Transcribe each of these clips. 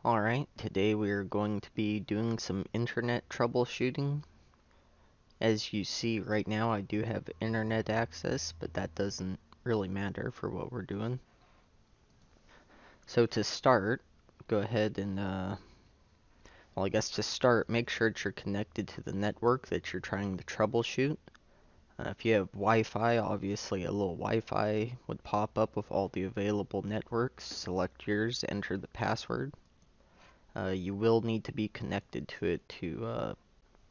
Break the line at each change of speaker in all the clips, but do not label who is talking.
Alright, today we're going to be doing some internet troubleshooting. As you see right now, I do have internet access, but that doesn't really matter for what we're doing. So to start, go ahead and, well, I guess to start, make sure that you're connected to the network that you're trying to troubleshoot. If you have Wi-Fi, obviously a little Wi-Fi would pop up with all the available networks. Select yours, enter the password. You will need to be connected to it to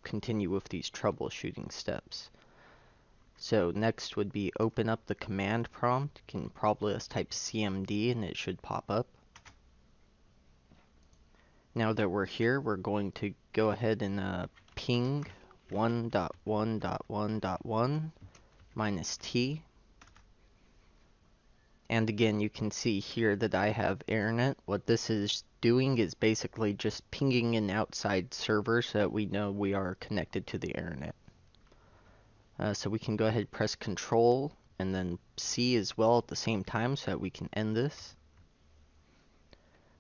continue with these troubleshooting steps. So next would be open up the command prompt. You can probably just type CMD and it should pop up. Now that we're here, we're going to go ahead and ping 1.1.1.1 minus T. And again, you can see here that I have internet. What this is doing is basically just pinging an outside server so that we know we are connected to the internet. So we can go ahead and press Control and then C as well at the same time so that we can end this.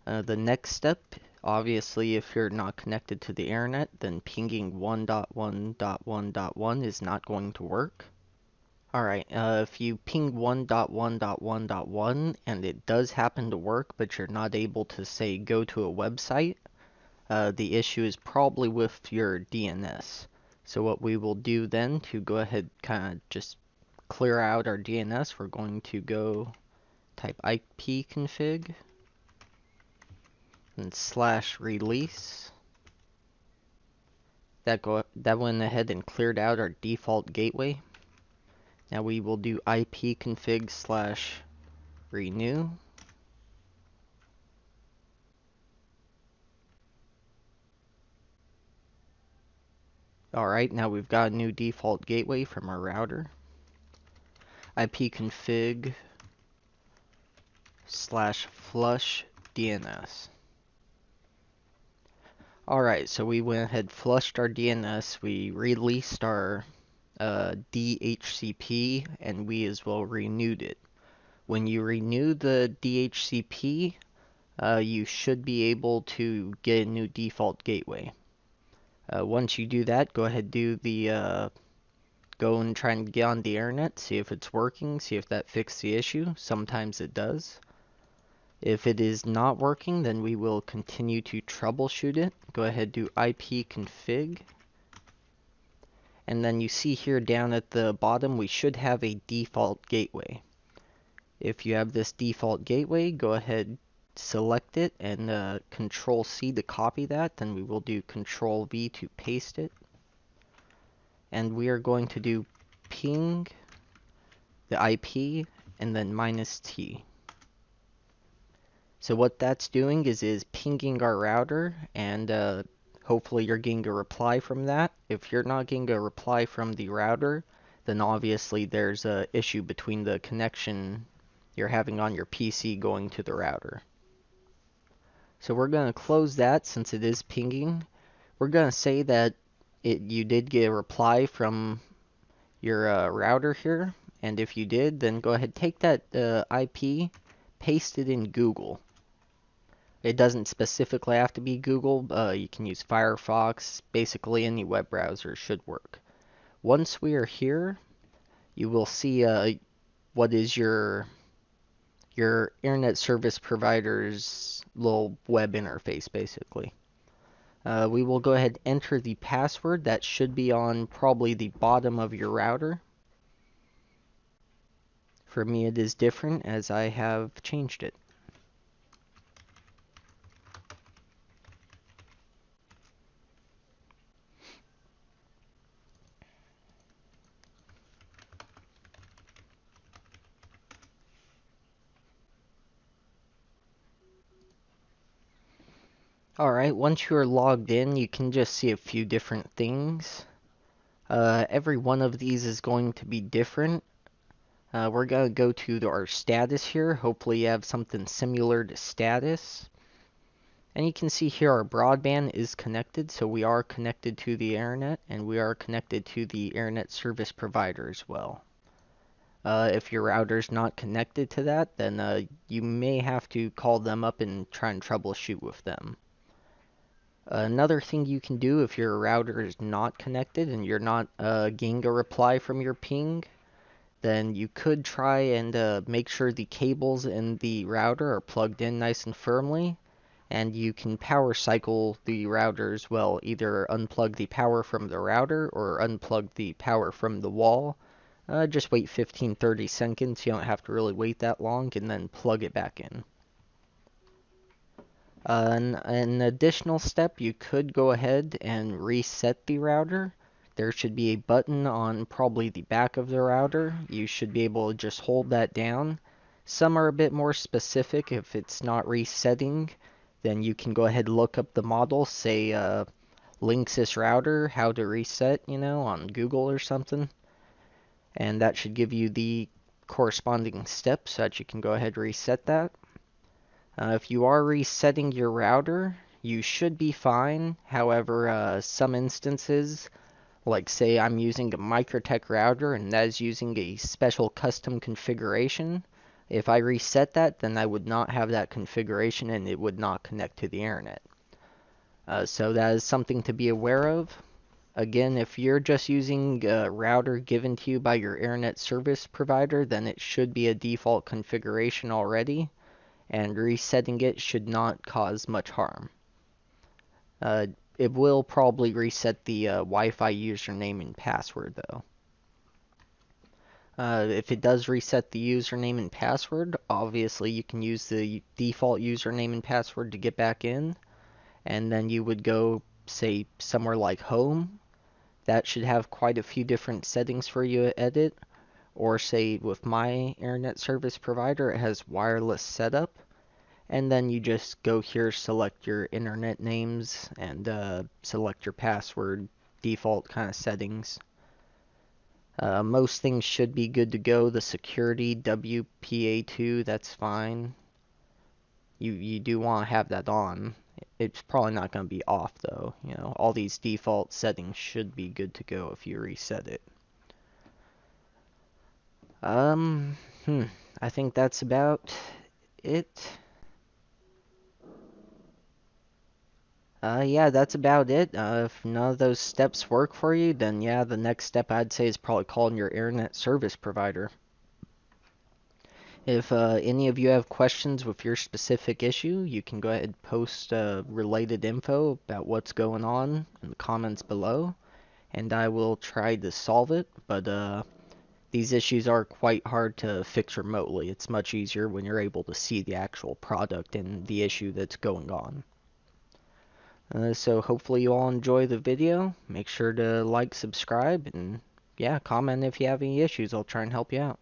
The next step, obviously if you're not connected to the internet, then pinging 1.1.1.1 is not going to work. Alright, if you ping 1.1.1.1 and it does happen to work, but you're not able to, say, go to a website, the issue is probably with your DNS. So what we will do then to go ahead kind of just clear out our DNS, we're going to go type ipconfig and /release. That went ahead and cleared out our default gateway. Now we will do ipconfig /renew. Alright, now we've got a new default gateway from our router. ipconfig /flush DNS. Alright, so we went ahead, flushed our DNS, we released our DHCP, and we as well renewed it. When you renew the DHCP, you should be able to get a new default gateway. Once you do that, go ahead go and try and get on the internet, see if it's working, see if that fixed the issue. Sometimes it does. If it is not working, then we will continue to troubleshoot it. Go ahead, do ipconfig. And then you see here down at the bottom, we should have a default gateway. If you have this default gateway, go ahead, select it, and Control C to copy that. Then we will do Control V to paste it. And we are going to do ping the IP and then -T. So what that's doing is pinging our router, and hopefully you're getting a reply from that. If you're not getting a reply from the router, then obviously there's an issue between the connection you're having on your PC going to the router. So we're going to close that since it is pinging. We're going to say that you did get a reply from your router here, and if you did, then go ahead, take that IP, paste it in Google. It doesn't specifically have to be Google. You can use Firefox. Basically, any web browser should work. Once we are here, you will see what is your internet service provider's little web interface, basically. We will go ahead and enter the password. That should be on probably the bottom of your router. For me, it is different as I have changed it. Alright, once you are logged in, you can just see a few different things. Every one of these is going to be different. We're going to go to our status here. Hopefully you have something similar to status. And you can see here our broadband is connected, so we are connected to the internet, and we are connected to the internet service provider as well. If your router's not connected to that, then you may have to call them up and try and troubleshoot with them. Another thing you can do if your router is not connected and you're not getting a reply from your ping, then you could try and make sure the cables in the router are plugged in nice and firmly, and you can power cycle the router as well. Either unplug the power from the router or unplug the power from the wall. Just wait 15-30 seconds, you don't have to really wait that long, and then plug it back in. An additional step, you could go ahead and reset the router. There should be a button on probably the back of the router. You should be able to just hold that down. Some are a bit more specific. If it's not resetting, then you can go ahead and look up the model, say Linksys router, how to reset, on Google or something. And that should give you the corresponding steps so that you can go ahead and reset that. If you are resetting your router, you should be fine. However, some instances, like say I'm using a MikroTik router and that is using a special custom configuration, if I reset that, then I would not have that configuration and it would not connect to the internet. So that is something to be aware of. Again, if you're just using a router given to you by your internet service provider, then it should be a default configuration already, and resetting it should not cause much harm. It will probably reset the Wi-Fi username and password though. If it does reset the username and password, obviously you can use the default username and password to get back in, and then you would go, say, somewhere like Home. That should have quite a few different settings for you to edit, or say with my internet service provider, it has wireless setup. And then you just go here, select your internet names, and select your password, default kind of settings. Most things should be good to go. The security, WPA2, that's fine. You do want to have that on. It's probably not going to be off though. All these default settings should be good to go if you reset it. Um, I think that's about it. Yeah, that's about it. If none of those steps work for you, then yeah, the next step I'd say is probably calling your internet service provider. If any of you have questions with your specific issue, you can go ahead and post related info about what's going on in the comments below, and I will try to solve it. But these issues are quite hard to fix remotely. It's much easier when you're able to see the actual product and the issue that's going on. So hopefully you all enjoy the video. Make sure to like, subscribe, and yeah, comment if you have any issues. I'll try and help you out.